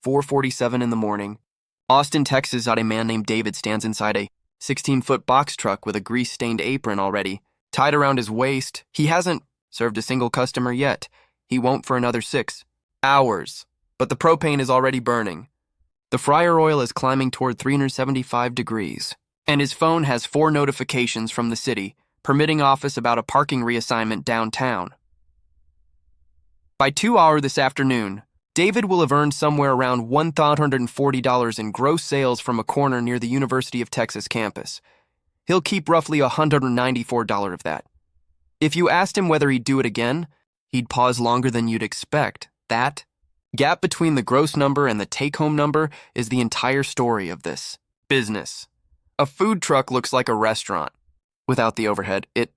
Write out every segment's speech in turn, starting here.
4:47 in the morning. Austin, Texas, a man named David stands inside a 16-foot box truck with a grease-stained apron already tied around his waist. He hasn't served a single customer yet. He won't for another 6 hours. But the propane is already burning. The fryer oil is climbing toward 375 degrees. And his phone has 4 notifications from the city, permitting office about a parking reassignment downtown. By 2 hours this afternoon, David will have earned somewhere around $1,140 in gross sales from a corner near the University of Texas campus. He'll keep roughly $194 of that. If you asked him whether he'd do it again, he'd pause longer than you'd expect. That gap between the gross number and the take-home number is the entire story of this business. A food truck looks like a restaurant. Without the overhead, it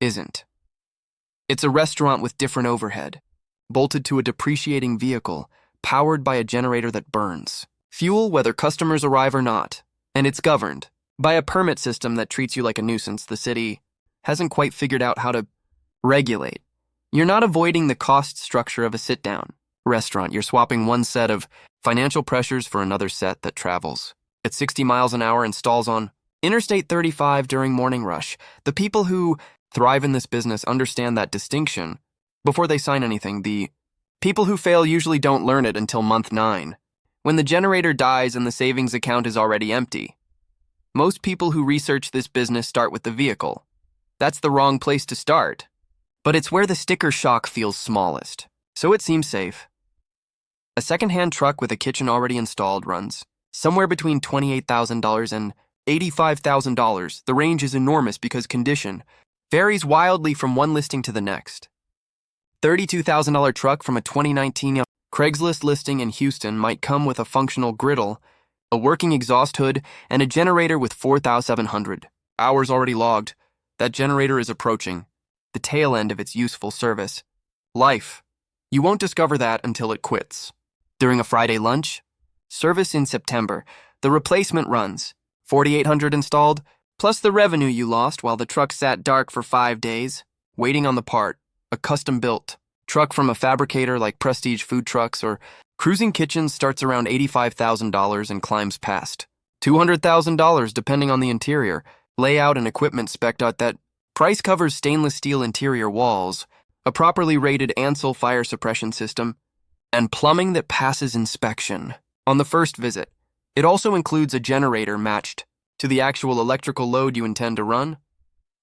isn't. It's a restaurant with different overhead, bolted to a depreciating vehicle, powered by a generator that burns fuel whether customers arrive or not, and it's governed by a permit system that treats you like a nuisance the city hasn't quite figured out how to regulate. You're not avoiding the cost structure of a sit-down restaurant. You're swapping one set of financial pressures for another set that travels at 60 miles an hour and stalls on Interstate 35 during morning rush. The people who thrive in this business understand that distinction before they sign anything. The people who fail usually don't learn it until month 9, when the generator dies and the savings account is already empty. Most people who research this business start with the vehicle. That's the wrong place to start, but it's where the sticker shock feels smallest, so it seems safe. A second-hand truck with a kitchen already installed runs somewhere between $28,000 and $85,000. The range is enormous because condition varies wildly from one listing to the next. $32,000 truck from a 2019 Craigslist listing in Houston might come with a functional griddle, a working exhaust hood, and a generator with 4,700 hours already logged. That generator is approaching the tail end of its useful service life. You won't discover that until it quits. During a Friday lunch service in September, the replacement runs 4,800 installed, plus the revenue you lost while the truck sat dark for 5 days, waiting on the part. A custom-built truck from a fabricator like Prestige Food Trucks or Cruising Kitchens starts around $85,000 and climbs past $200,000 depending on the interior, layout, and equipment spec'd out. That price covers stainless steel interior walls, a properly rated Ansel fire suppression system, and plumbing that passes inspection on the first visit. It also includes a generator matched to the actual electrical load you intend to run.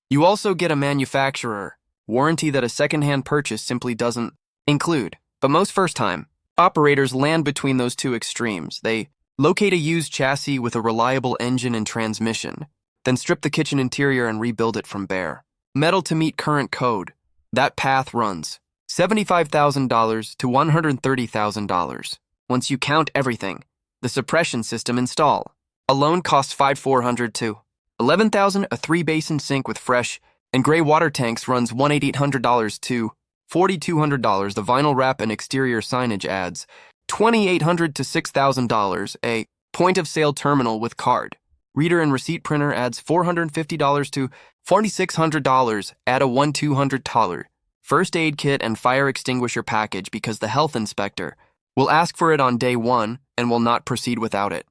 You also get a manufacturer warranty that a second-hand purchase simply doesn't include. But most first-time operators land between those two extremes. They locate a used chassis with a reliable engine and transmission, then strip the kitchen interior and rebuild it from bare metal to meet current code. That path runs $75,000 to $130,000. Once you count everything, the suppression system install alone costs $5,400 to $11,000. A 3-basin sink with fresh and gray water tanks runs $1,800 to $4,200. The vinyl wrap and exterior signage adds $2,800 to $6,000. A point-of-sale terminal with card reader and receipt printer adds $450 to $4,600. Add a $1,200 first aid kit and fire extinguisher package because the health inspector will ask for it on day 1 and will not proceed without it.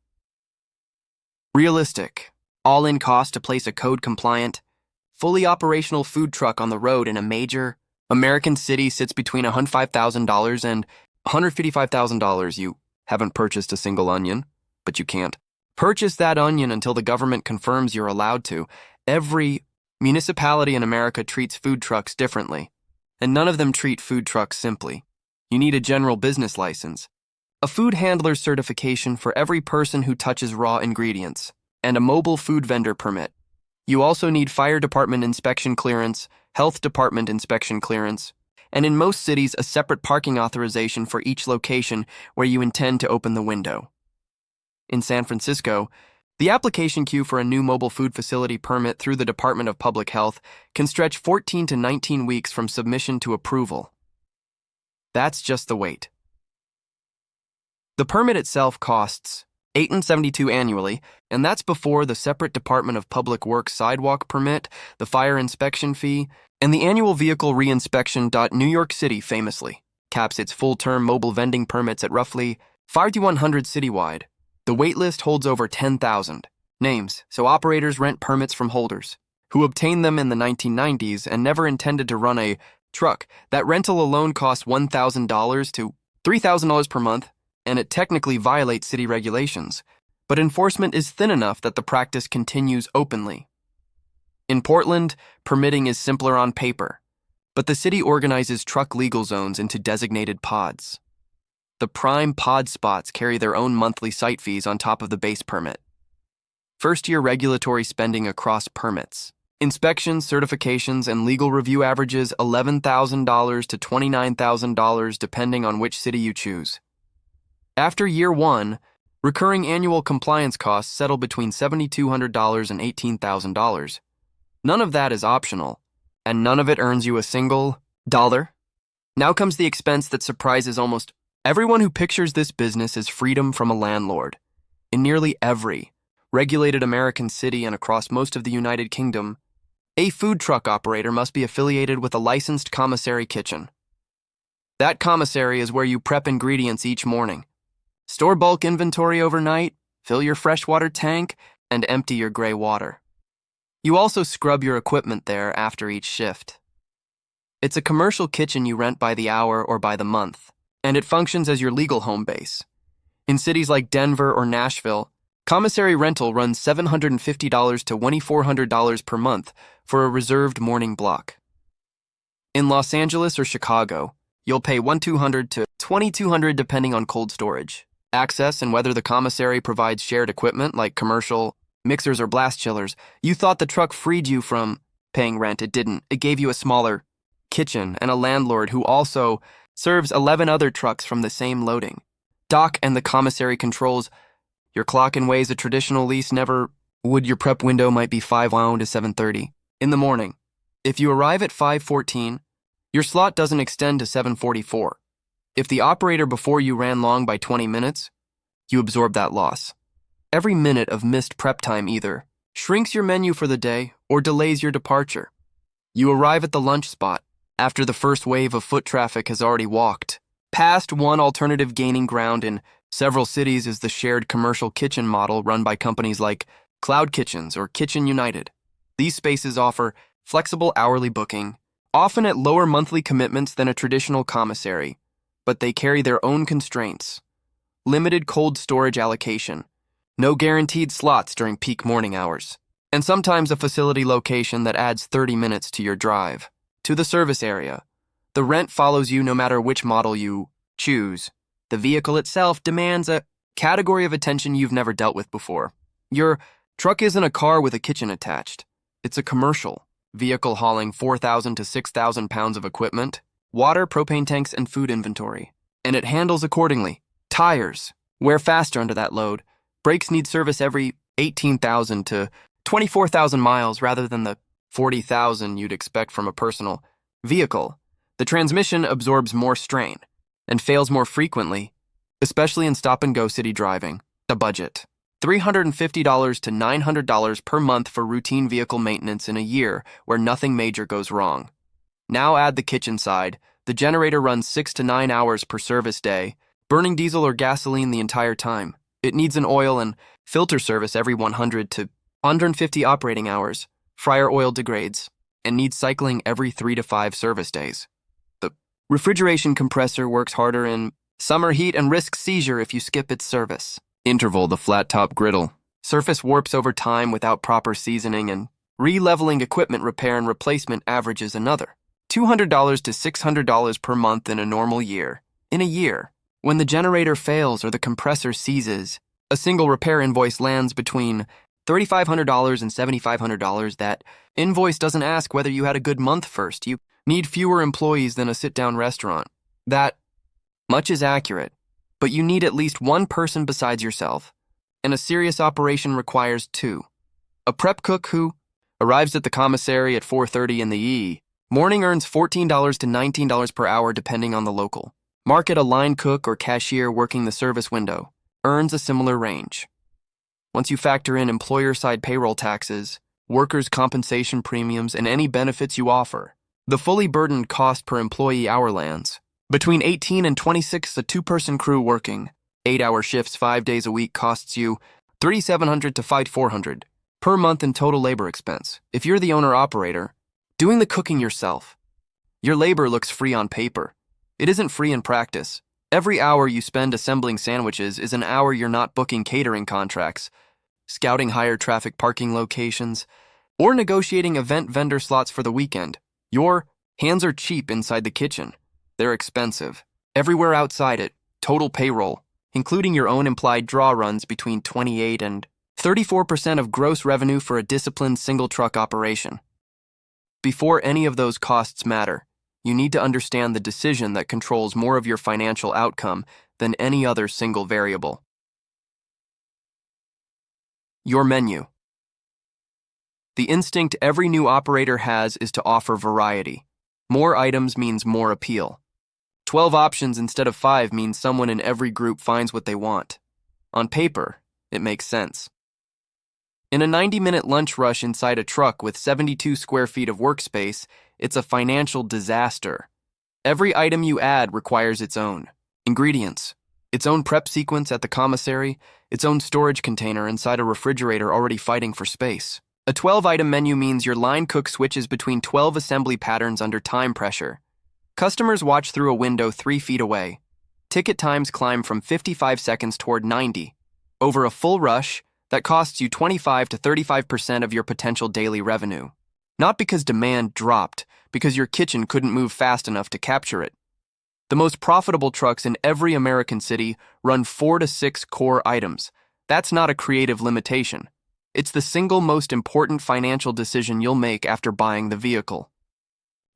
Realistic, all-in cost to place a code-compliant, fully operational food truck on the road in a major American city sits between $105,000 and $155,000. You haven't purchased a single onion, but you can't purchase that onion until the government confirms you're allowed to. Every municipality in America treats food trucks differently, and none of them treat food trucks simply. You need a general business license, a food handler certification for every person who touches raw ingredients, and a mobile food vendor permit. You also need fire department inspection clearance, health department inspection clearance, and in most cities, a separate parking authorization for each location where you intend to open the window. In San Francisco, the application queue for a new mobile food facility permit through the Department of Public Health can stretch 14 to 19 weeks from submission to approval. That's just the wait. The permit itself costs $872 annually, and that's before the separate Department of Public Works sidewalk permit, the fire inspection fee, and the annual vehicle reinspection. New York City famously caps its full-term mobile vending permits at roughly 5,100 citywide. The waitlist holds over 10,000 names, so operators rent permits from holders who obtained them in the 1990s and never intended to run a truck. That rental alone costs $1,000 to $3,000 per month, and it technically violates city regulations. But enforcement is thin enough that the practice continues openly. In Portland, permitting is simpler on paper, but the city organizes truck legal zones into designated pods. The prime pod spots carry their own monthly site fees on top of the base permit. First-year regulatory spending across permits. Inspections, certifications, and legal review averages $11,000 to $29,000 depending on which city you choose. After year one, recurring annual compliance costs settle between $7,200 and $18,000. None of that is optional, and none of it earns you a single dollar. Now comes the expense that surprises almost everyone who pictures this business as freedom from a landlord. In nearly every regulated American city and across most of the United Kingdom, a food truck operator must be affiliated with a licensed commissary kitchen. That commissary is where you prep ingredients each morning, store bulk inventory overnight, fill your freshwater tank, and empty your gray water. You also scrub your equipment there after each shift. It's a commercial kitchen you rent by the hour or by the month, and it functions as your legal home base. In cities like Denver or Nashville, commissary rental runs $750 to $2,400 per month for a reserved morning block. In Los Angeles or Chicago, you'll pay $1,200 to $2,200 depending on cold storage, access, and whether the commissary provides shared equipment like commercial mixers or blast chillers. You thought the truck freed you from paying rent. It didn't. It gave you a smaller kitchen and a landlord who also serves 11 other trucks from the same loading dock, and the commissary controls your clock in ways a traditional lease never would. Your prep window might be 5 a.m. to 7:30 in the morning. If you arrive at 5:14, your slot doesn't extend to 7:44. If the operator before you ran long by 20 minutes, you absorb that loss. Every minute of missed prep time either shrinks your menu for the day or delays your departure. You arrive at the lunch spot after the first wave of foot traffic has already walked past. One alternative gaining ground in several cities is the shared commercial kitchen model run by companies like Cloud Kitchens or Kitchen United. These spaces offer flexible hourly booking, often at lower monthly commitments than a traditional commissary, but they carry their own constraints. Limited cold storage allocation, no guaranteed slots during peak morning hours, and sometimes a facility location that adds 30 minutes to your drive to the service area. The rent follows you no matter which model you choose. The vehicle itself demands a category of attention you've never dealt with before. Your truck isn't a car with a kitchen attached. It's a commercial vehicle hauling 4,000 to 6,000 pounds of equipment, water, propane tanks, and food inventory. And it handles accordingly. Tires wear faster under that load. Brakes need service every 18,000 to 24,000 miles rather than the 40,000 you'd expect from a personal vehicle. The transmission absorbs more strain and fails more frequently, especially in stop-and-go city driving. The budget: $350 to $900 per month for routine vehicle maintenance in a year where nothing major goes wrong. Now add the kitchen side. The generator runs 6 to 9 hours per service day, burning diesel or gasoline the entire time. It needs an oil and filter service every 100 to 150 operating hours. Fryer oil degrades and needs cycling every 3 to 5 service days. The refrigeration compressor works harder in summer heat and risks seizure if you skip its service. Interval: the flat-top griddle. Surface warps over time without proper seasoning, and re-leveling equipment repair and replacement averages another $200 to $600 per month in a normal year. In a year, when the generator fails or the compressor seizes, a single repair invoice lands between $3,500 and $7,500. That invoice doesn't ask whether you had a good month first. You need fewer employees than a sit-down restaurant. That much is accurate, but you need at least one person besides yourself, and a serious operation requires 2. A prep cook who arrives at the commissary at 4:30 in the morning earns $14 to $19 per hour depending on the local market. A line cook or cashier working the service window earns a similar range. Once you factor in employer-side payroll taxes, workers' compensation premiums, and any benefits you offer, the fully burdened cost per employee hour lands between 18 and 26. A 2-person crew working 8-hour shifts 5 days a week costs you $3,700 to $5,400 per month in total labor expense. If you're the owner-operator, doing the cooking yourself, your labor looks free on paper. It isn't free in practice. Every hour you spend assembling sandwiches is an hour you're not booking catering contracts, scouting higher traffic parking locations, or negotiating event vendor slots for the weekend. Your hands are cheap inside the kitchen. They're expensive. Everywhere outside it, total payroll, including your own implied draw runs between 28 and 34% of gross revenue for a disciplined single truck operation. Before any of those costs matter, you need to understand the decision that controls more of your financial outcome than any other single variable. Your menu. The instinct every new operator has is to offer variety. More items means more appeal. 12 options instead of 5 means someone in every group finds what they want. On paper, it makes sense. In a 90-minute lunch rush inside a truck with 72 square feet of workspace, it's a financial disaster. Every item you add requires its own ingredients, its own prep sequence at the commissary, its own storage container inside a refrigerator already fighting for space. A 12-item menu means your line cook switches between 12 assembly patterns under time pressure. Customers watch through a window 3 feet away. Ticket times climb from 55 seconds toward 90. Over a full rush, that costs you 25 to 35% of your potential daily revenue. Not because demand dropped, because your kitchen couldn't move fast enough to capture it. The most profitable trucks in every American city run 4 to 6 core items. That's not a creative limitation. It's the single most important financial decision you'll make after buying the vehicle.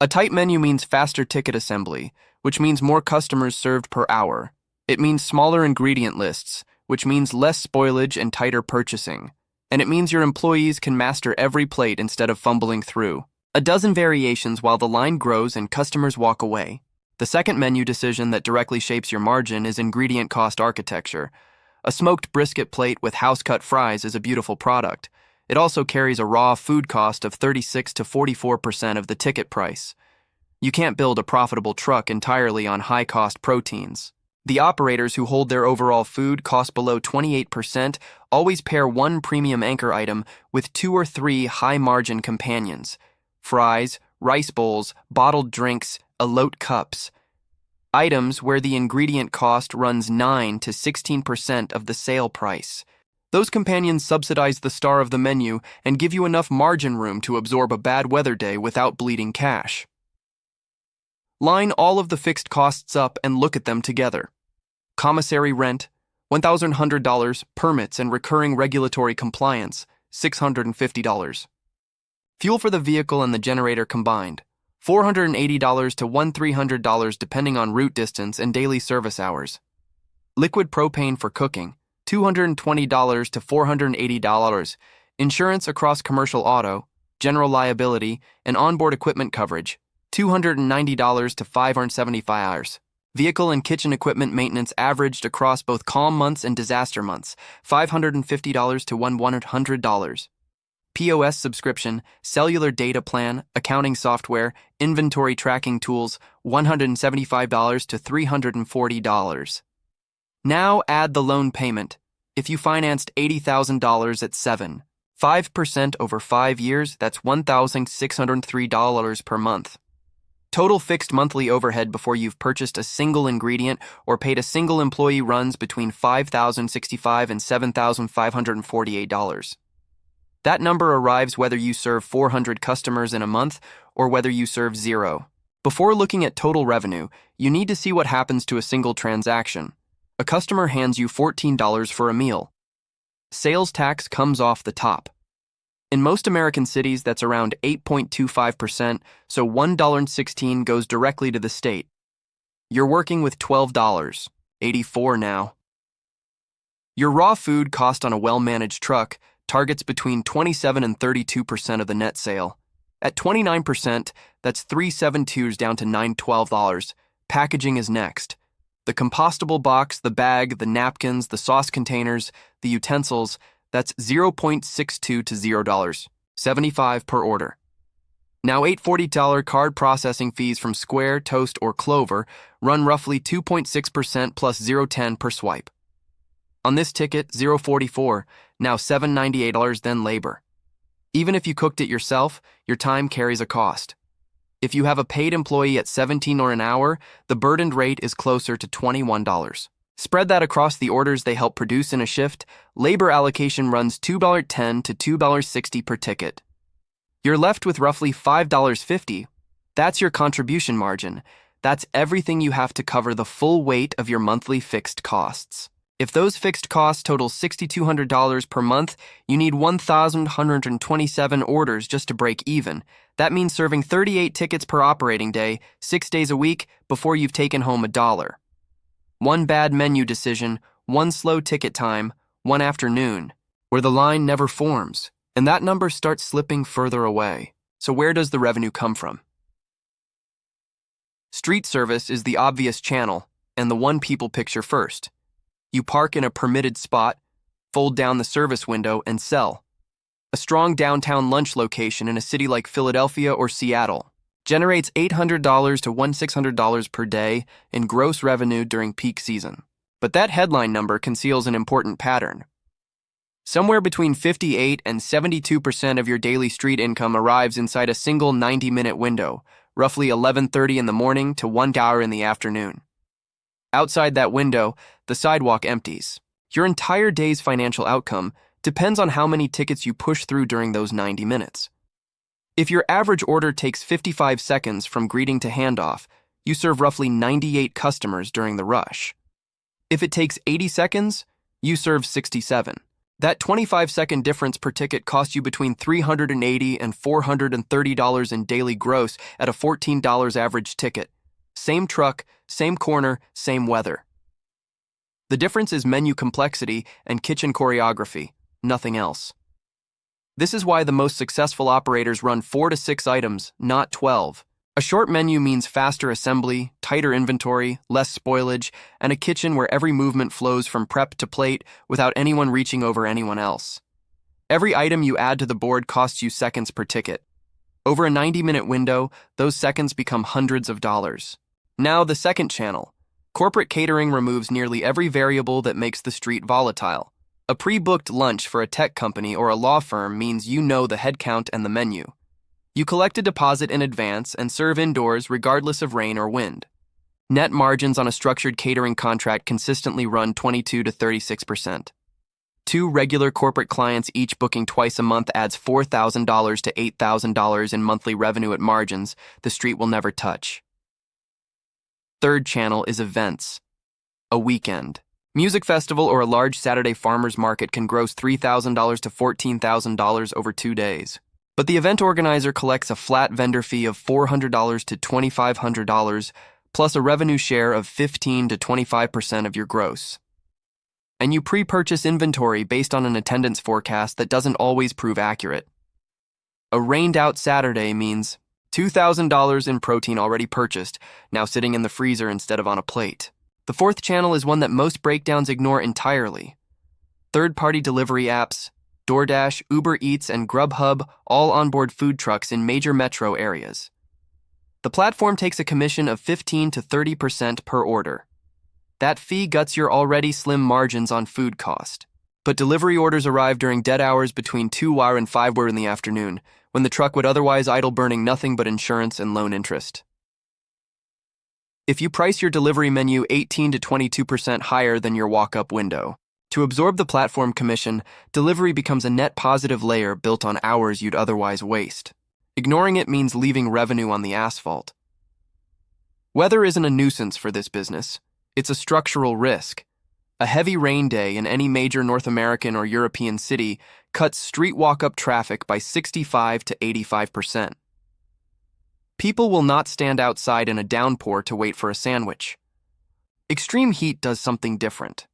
A tight menu means faster ticket assembly, which means more customers served per hour. It means smaller ingredient lists, which means less spoilage and tighter purchasing. And it means your employees can master every plate instead of fumbling through a dozen variations while the line grows and customers walk away. The second menu decision that directly shapes your margin is ingredient cost architecture. A smoked brisket plate with house-cut fries is a beautiful product. It also carries a raw food cost of 36 to 44% of the ticket price. You can't build a profitable truck entirely on high-cost proteins. The operators who hold their overall food cost below 28% always pair one premium anchor item with 2 or 3 high-margin companions: fries, rice bowls, bottled drinks, elote cups. Items where the ingredient cost runs 9 to 16% of the sale price. Those companions subsidize the star of the menu and give you enough margin room to absorb a bad weather day without bleeding cash. Line all of the fixed costs up and look at them together. Commissary rent, $1,100, permits and recurring regulatory compliance, $650. Fuel for the vehicle and the generator combined, $480 to $1,300 depending on route distance and daily service hours. Liquid propane for cooking, $220 to $480. Insurance across commercial auto, general liability, and onboard equipment coverage, $290 to $575. Vehicle and kitchen equipment maintenance averaged across both calm months and disaster months, $550 to $1,100. POS subscription, cellular data plan, accounting software, inventory tracking tools, $175 to $340. Now add the loan payment. If you financed $80,000 at 5% over 5 years, that's $1,603 per month. Total fixed monthly overhead before you've purchased a single ingredient or paid a single employee runs between $5,065 and $7,548. That number arrives whether you serve 400 customers in a month or whether you serve 0. Before looking at total revenue, you need to see what happens to a single transaction. A customer hands you $14 for a meal. Sales tax comes off the top. In most American cities, that's around 8.25%, so $1.16 goes directly to the state. You're working with $12.84 now. Your raw food cost on a well-managed truck targets between 27 and 32% of the net sale. At 29%, that's $3.72 down to $9.12. Packaging is next. The compostable box, the bag, the napkins, the sauce containers, the utensils, that's $0.62 to $0, $75 per order. Now $840 card processing fees from Square, Toast, or Clover run roughly 2.6% plus $0.10 per swipe. On this ticket, $0.44, now $7.98 then labor. Even if you cooked it yourself, your time carries a cost. If you have a paid employee at $17 an hour, the burdened rate is closer to $21. Spread that across the orders they help produce in a shift, labor allocation runs $2.10 to $2.60 per ticket. You're left with roughly $5.50. That's your contribution margin. That's everything you have to cover the full weight of your monthly fixed costs. If those fixed costs total $6,200 per month, you need 1,127 orders just to break even. That means serving 38 tickets per operating day, 6 days a week, before you've taken home $1. One bad menu decision, one slow ticket time, one afternoon, where the line never forms, and that number starts slipping further away. So where does the revenue come from? Street service is the obvious channel, and the one people picture first. You park in a permitted spot, fold down the service window, and sell. A strong downtown lunch location in a city like Philadelphia or Seattle generates $800 to $1,600 per day in gross revenue during peak season. But that headline number conceals an important pattern. Somewhere between 58 and 72% of your daily street income arrives inside a single 90-minute window, roughly 11:30 in the morning to 1 hour in the afternoon. Outside that window, the sidewalk empties. Your entire day's financial outcome depends on how many tickets you push through during those 90 minutes. If your average order takes 55 seconds from greeting to handoff, you serve roughly 98 customers during the rush. If it takes 80 seconds, you serve 67. That 25-second difference per ticket costs you between $380 and $430 in daily gross at a $14 average ticket. Same truck, same corner, same weather. The difference is menu complexity and kitchen choreography, nothing else. This is why the most successful operators run 4 to 6 items, not 12. A short menu means faster assembly, tighter inventory, less spoilage, and a kitchen where every movement flows from prep to plate without anyone reaching over anyone else. Every item you add to the board costs you seconds per ticket. Over a 90-minute window, those seconds become hundreds of dollars. Now the second channel. Corporate catering removes nearly every variable that makes the street volatile. A pre-booked lunch for a tech company or a law firm means you know the head count and the menu. You collect a deposit in advance and serve indoors regardless of rain or wind. Net margins on a structured catering contract consistently run 22 to 36%. 2 regular corporate clients each booking twice a month adds $4,000 to $8,000 in monthly revenue at margins the street will never touch. Third channel is events. A weekend. Music festival or a large Saturday farmers market can gross $3,000 to $14,000 over 2 days. But the event organizer collects a flat vendor fee of $400 to $2,500 plus a revenue share of 15 to 25% of your gross. And you pre-purchase inventory based on an attendance forecast that doesn't always prove accurate. A rained-out Saturday means $2,000 in protein already purchased, now sitting in the freezer instead of on a plate. The fourth channel is one that most breakdowns ignore entirely. Third-party delivery apps, DoorDash, Uber Eats, and Grubhub all onboard food trucks in major metro areas. The platform takes a commission of 15 to 30% per order. That fee guts your already slim margins on food cost. But delivery orders arrive during dead hours between 2 hour and 5 hour in the afternoon, when the truck would otherwise idle burning nothing but insurance and loan interest. If you price your delivery menu 18 to 22% higher than your walk-up window, to absorb the platform commission, delivery becomes a net positive layer built on hours you'd otherwise waste. Ignoring it means leaving revenue on the asphalt. Weather isn't a nuisance for this business. It's a structural risk. A heavy rain day in any major North American or European city cuts street walk-up traffic by 65 to 85%. People will not stand outside in a downpour to wait for a sandwich. Extreme heat does something different.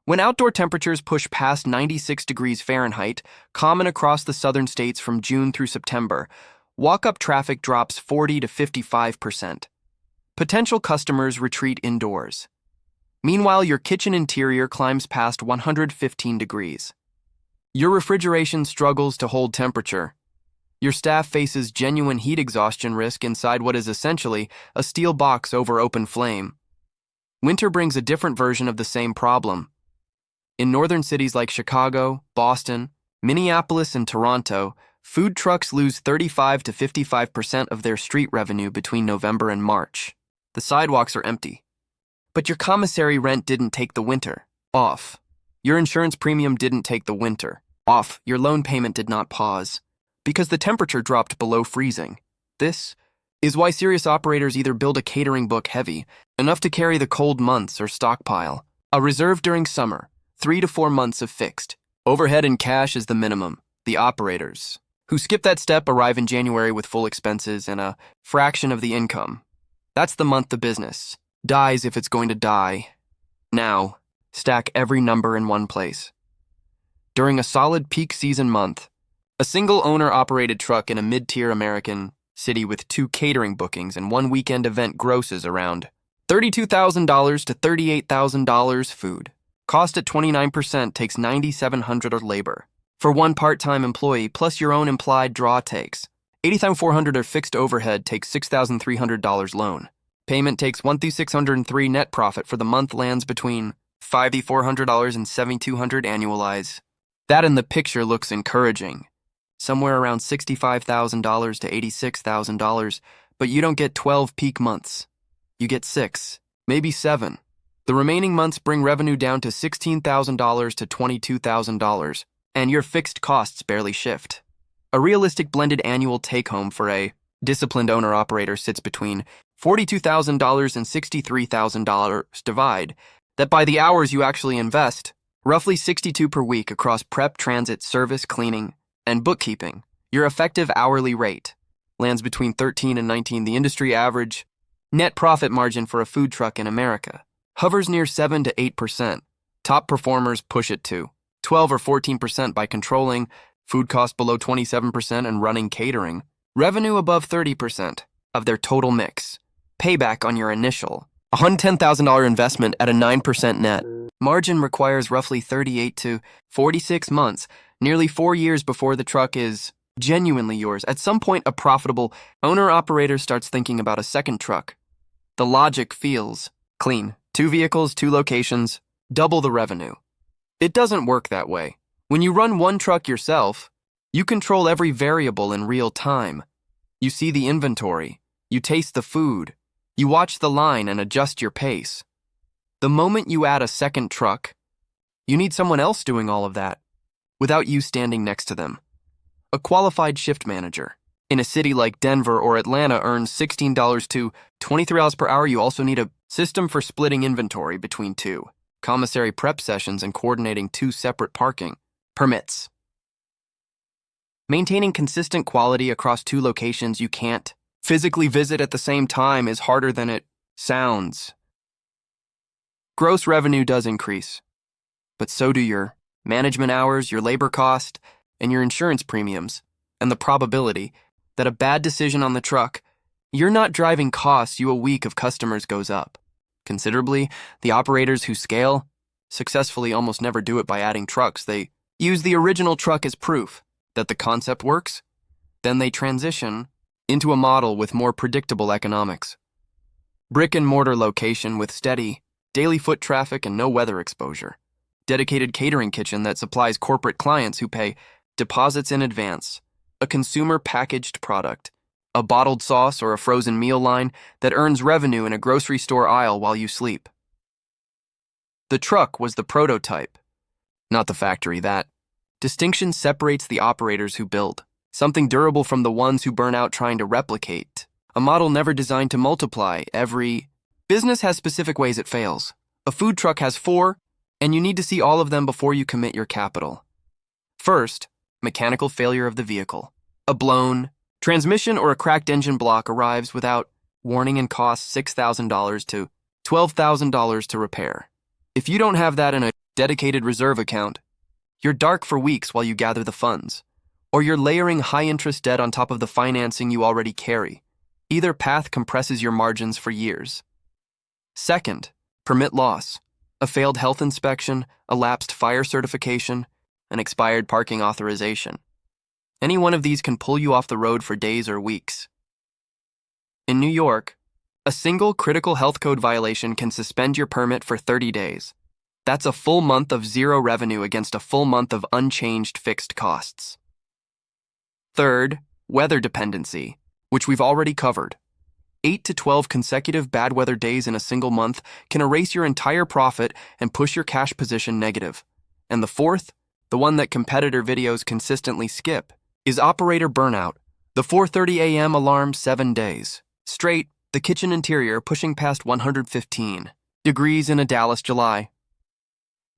When outdoor temperatures push past 96 degrees Fahrenheit, common across the southern states from June through September, walk-up traffic drops 40 to 55%. Potential customers retreat indoors. Meanwhile, your kitchen interior climbs past 115 degrees. Your refrigeration struggles to hold temperature. Your staff faces genuine heat exhaustion risk inside what is essentially a steel box over open flame. Winter brings a different version of the same problem. In northern cities like Chicago, Boston, Minneapolis, and Toronto, food trucks lose 35 to 55% of their street revenue between November and March. The sidewalks are empty. But your commissary rent didn't take the winter off. Your insurance premium didn't take the winter off. Your loan payment did not pause because the temperature dropped below freezing. This is why serious operators either build a catering book heavy, enough to carry the cold months, or stockpile a reserve during summer, 3 to 4 months of fixed overhead and cash is the minimum. The operators who skip that step arrive in January with full expenses and a fraction of the income. That's the month the business dies if it's going to die. Now, stack every number in one place. During a solid peak season month, a single owner-operated truck in a mid-tier American city with 2 catering bookings and 1 weekend event grosses around $32,000 to $38,000 food. Cost at 29% takes $9,700 of labor. For one part-time employee plus your own implied draw takes $80,400 or fixed overhead takes $6,300 loan. Payment takes $1,603 net profit for the month lands between $5,400 and $7,200 annualize. That in the picture looks encouraging. Somewhere around $65,000 to $86,000, but you don't get 12 peak months. You get 6, maybe 7. The remaining months bring revenue down to $16,000 to $22,000, and your fixed costs barely shift. A realistic blended annual take-home for a disciplined owner-operator sits between $42,000 and $63,000. Divide that by the hours you actually invest, roughly 62 per week across prep, transit, service, cleaning, and bookkeeping. Your effective hourly rate lands between 13 and 19. The industry average net profit margin for a food truck in America hovers near 7 to 8%. Top performers push it to 12 or 14% by controlling food costs below 27% and running catering revenue above 30% of their total mix. Payback on your initial $110,000 investment at a 9% net margin requires roughly 38 to 46 months, nearly 4 years before the truck is genuinely yours. At some point, a profitable owner-operator starts thinking about a second truck. The logic feels clean. 2 vehicles, 2 locations, double the revenue. It doesn't work that way. When you run one truck yourself, you control every variable in real time. You see the inventory, you taste the food, you watch the line and adjust your pace. The moment you add a second truck, you need someone else doing all of that, without you standing next to them. A qualified shift manager in a city like Denver or Atlanta earns $16 to $23 per hour. You also need a system for splitting inventory between 2 commissary prep sessions and coordinating 2 separate parking permits. Maintaining consistent quality across 2 locations you can't physically visit at the same time is harder than it sounds. Gross revenue does increase, but so do your management hours, your labor cost, and your insurance premiums, and the probability that a bad decision on the truck you're not driving costs you a week of customers goes up considerably. The operators who scale successfully almost never do it by adding trucks. They use the original truck as proof that the concept works. Then they transition into a model with more predictable economics. Brick and mortar location with steady, daily foot traffic and no weather exposure. Dedicated catering kitchen that supplies corporate clients who pay deposits in advance. A consumer packaged product. A bottled sauce or a frozen meal line that earns revenue in a grocery store aisle while you sleep. The truck was the prototype, not the factory. That distinction separates the operators who build something durable from the ones who burn out trying to replicate a model never designed to multiply. Every business has specific ways it fails. A food truck has 4, and you need to see all of them before you commit your capital. First, mechanical failure of the vehicle. A blown transmission or a cracked engine block arrives without warning and costs $6,000 to $12,000 to repair. If you don't have that in a dedicated reserve account, you're dark for weeks while you gather the funds, or you're layering high-interest debt on top of the financing you already carry. Either path compresses your margins for years. Second, permit loss. A failed health inspection, a lapsed fire certification, an expired parking authorization. Any one of these can pull you off the road for days or weeks. In New York, a single critical health code violation can suspend your permit for 30 days. That's a full month of zero revenue against a full month of unchanged fixed costs. Third, weather dependency, which we've already covered. 8 to 12 consecutive bad weather days in a single month can erase your entire profit and push your cash position negative. And the fourth, the one that competitor videos consistently skip, is operator burnout. The 4:30 a.m. alarm 7 days. Straight, the kitchen interior pushing past 115 degrees in a Dallas July.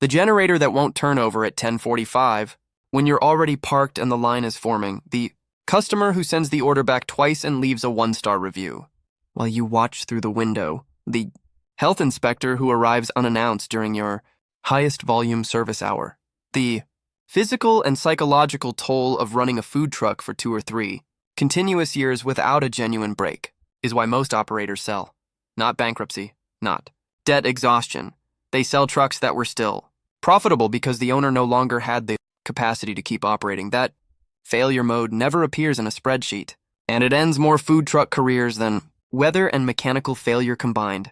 The generator that won't turn over at 10:45 when you're already parked and the line is forming. The customer who sends the order back twice and leaves a 1-star review while you watch through the window. The health inspector who arrives unannounced during your highest volume service hour. The physical and psychological toll of running a food truck for 2 or 3 continuous years without a genuine break is why most operators sell. Not bankruptcy, not debt exhaustion. They sell trucks that were still profitable because the owner no longer had the capacity to keep operating. That failure mode never appears in a spreadsheet, and it ends more food truck careers than weather and mechanical failure combined.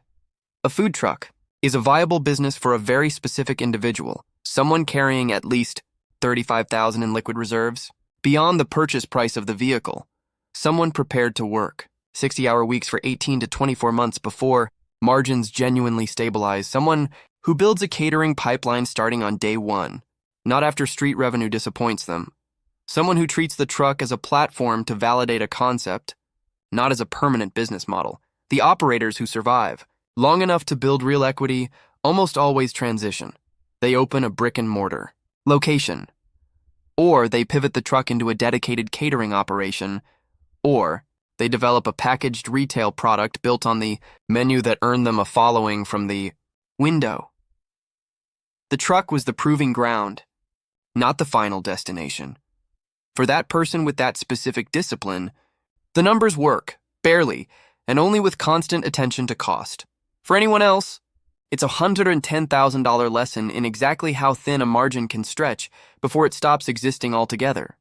A food truck is a viable business for a very specific individual, someone carrying at least $35,000 in liquid reserves, beyond the purchase price of the vehicle, someone prepared to work 60-hour weeks for 18 to 24 months before margins genuinely stabilize, someone who builds a catering pipeline starting on day 1, not after street revenue disappoints them, someone who treats the truck as a platform to validate a concept, not as a permanent business model. The operators who survive long enough to build real equity almost always transition. They open a brick and mortar location, or they pivot the truck into a dedicated catering operation, or they develop a packaged retail product built on the menu that earned them a following from the window. The truck was the proving ground, not the final destination. For that person with that specific discipline, the numbers work, barely, and only with constant attention to cost. For anyone else, it's a $110,000 lesson in exactly how thin a margin can stretch before it stops existing altogether.